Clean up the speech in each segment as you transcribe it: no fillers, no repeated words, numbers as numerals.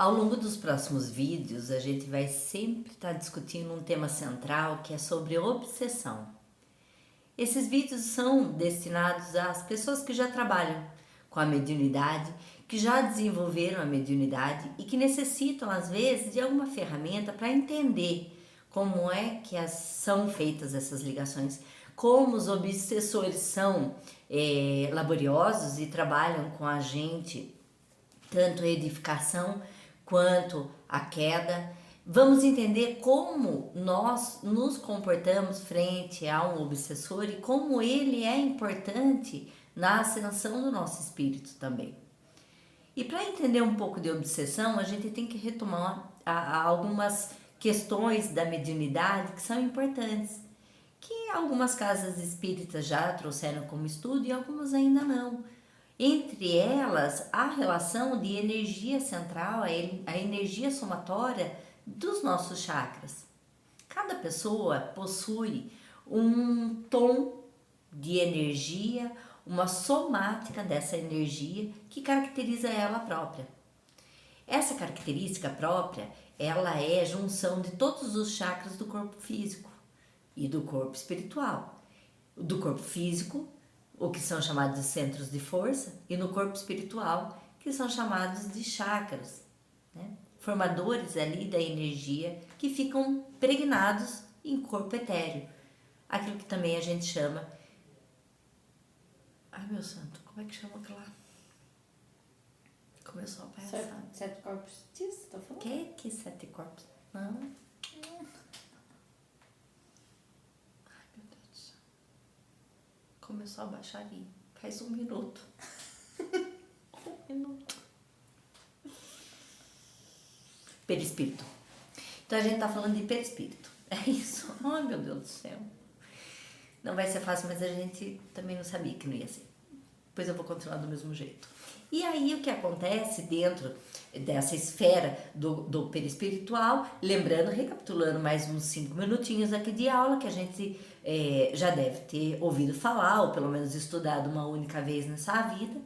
Ao longo dos próximos vídeos, a gente vai sempre estar discutindo um tema central que é sobre obsessão. Esses vídeos são destinados às pessoas que já trabalham com a mediunidade, que já desenvolveram a mediunidade e que necessitam, às vezes, de alguma ferramenta para entender como é que são feitas essas ligações, como os obsessores são laboriosos e trabalham com a gente, tanto a edificação quanto a queda. Vamos entender como nós nos comportamos frente a um obsessor e como ele é importante na ascensão do nosso espírito também. E para entender um pouco de obsessão, a gente tem que retomar algumas questões da mediunidade que são importantes, que algumas casas espíritas já trouxeram como estudo e algumas ainda não. Entre elas, a relação de energia central, a energia somatória dos nossos chakras. Cada pessoa possui um tom de energia, uma somática dessa energia que caracteriza ela própria. Essa característica própria, ela é a junção de todos os chakras do corpo físico e do corpo espiritual. Do corpo físico, o que são chamados de centros de força, e no corpo espiritual, que são chamados de chakras, né? Formadores ali da energia que ficam pregnados em corpo etéreo. Aquilo que também a gente chama... Ai, meu santo, como é que chama aquilo lá? Começou a passar. Sete corpos disso, tá falando? Que sete corpos? Não. Ai, meu Deus do céu. Começou a baixaria. Faz 1 minuto. 1 minuto. Perispírito. Então a gente tá falando de perispírito. É isso. Ai, meu Deus do céu. Não vai ser fácil, mas a gente também não sabia que não ia ser. Depois eu vou continuar do mesmo jeito. E aí o que acontece dentro dessa esfera do perispiritual, lembrando, recapitulando mais uns 5 minutinhos aqui de aula, que a gente já deve ter ouvido falar, ou pelo menos estudado uma única vez nessa vida,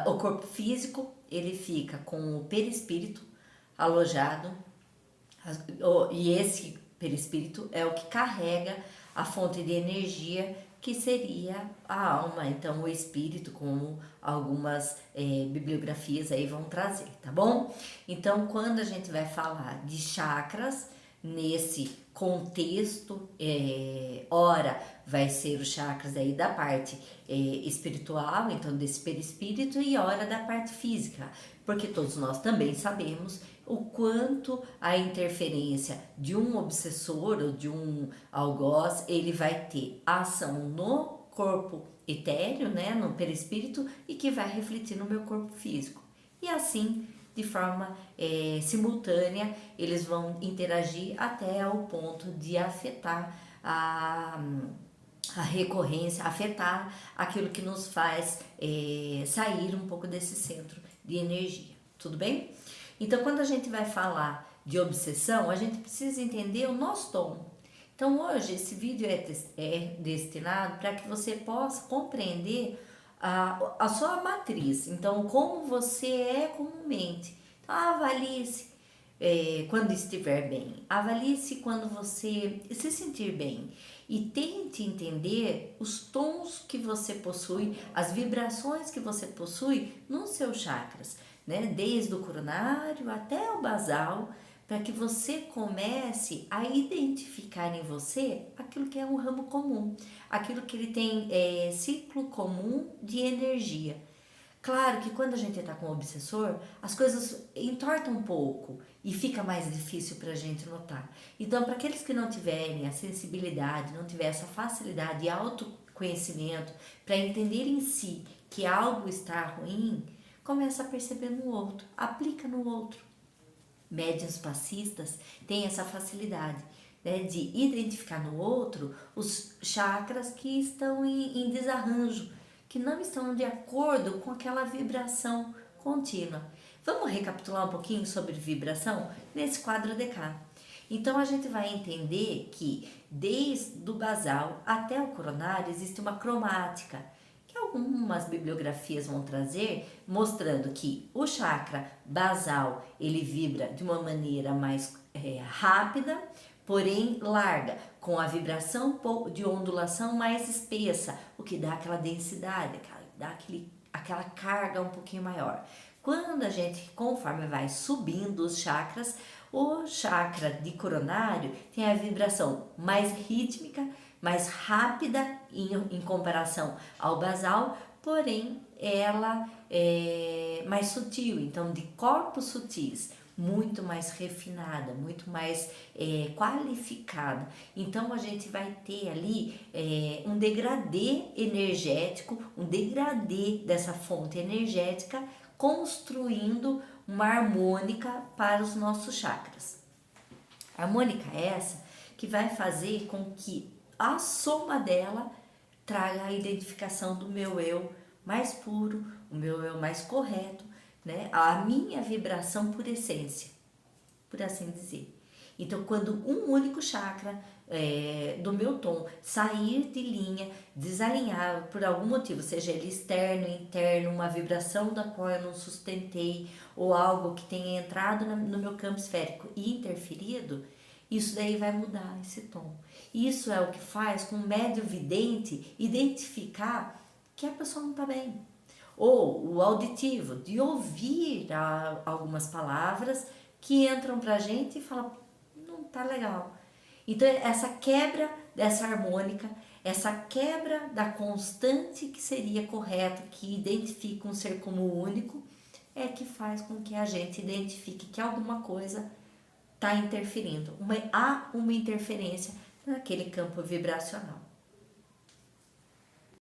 o corpo físico, ele fica com o perispírito alojado, e esse perispírito é o que carrega a fonte de energia que seria a alma, então o espírito, como algumas bibliografias aí vão trazer, tá bom? Então, quando a gente vai falar de chakras, nesse contexto, ora vai ser os chakras aí da parte espiritual, então desse perispírito, e ora da parte física, porque todos nós também sabemos o quanto a interferência de um obsessor ou de um algoz, ele vai ter ação no corpo etéreo, né, no perispírito, e que vai refletir no meu corpo físico. E assim, de forma simultânea, eles vão interagir até ao ponto de afetar a recorrência, afetar aquilo que nos faz sair um pouco desse centro de energia, tudo bem? Então, quando a gente vai falar de obsessão, a gente precisa entender o nosso tom. Então, hoje, esse vídeo é destinado para que você possa compreender a sua matriz. Então, como você é comumente. Então, avalie-se quando estiver bem. Avalie-se quando você se sentir bem. E tente entender os tons que você possui, as vibrações que você possui nos seus chakras, né? Desde o coronário até o basal, para que você comece a identificar em você aquilo que é um ramo comum, aquilo que ele tem ciclo comum de energia. Claro que quando a gente está com o obsessor, as coisas entortam um pouco e fica mais difícil para a gente notar. Então, para aqueles que não tiverem a sensibilidade, não tiverem essa facilidade e autoconhecimento para entender em si que algo está ruim, começa a perceber no outro, aplica no outro. Médiuns passistas têm essa facilidade, né, de identificar no outro os chakras que estão em desarranjo, que não estão de acordo com aquela vibração contínua. Vamos recapitular um pouquinho sobre vibração nesse quadro de cá. Então a gente vai entender que desde o basal até o coronário existe uma cromática, que é algumas bibliografias vão trazer mostrando que o chakra basal ele vibra de uma maneira mais rápida, porém larga, com a vibração de ondulação mais espessa, o que dá aquela densidade, dá aquela carga um pouquinho maior. Quando a gente, conforme vai subindo os chakras, o chakra de coronário tem a vibração mais rítmica, mais rápida em comparação ao basal, porém ela é mais sutil, então de corpos sutis, muito mais refinada, muito mais qualificada. Então a gente vai ter ali um degradê energético, um degradê dessa fonte energética, construindo uma harmônica para os nossos chakras. A harmônica é essa que vai fazer com que a soma dela traga a identificação do meu eu mais puro, o meu eu mais correto, né? A minha vibração por essência, por assim dizer. Então, quando um único chakra do meu tom sair de linha, desalinhar por algum motivo, seja ele externo, interno, uma vibração da qual eu não sustentei, ou algo que tenha entrado no meu campo esférico e interferido, isso daí vai mudar esse tom. Isso é o que faz com o médio vidente identificar que a pessoa não está bem. Ou o auditivo, de ouvir algumas palavras que entram pra gente e falam, não tá legal. Então essa quebra dessa harmônica, essa quebra da constante que seria correto, que identifica um ser como único, é que faz com que a gente identifique que alguma coisa está interferindo. Há uma interferência naquele campo vibracional.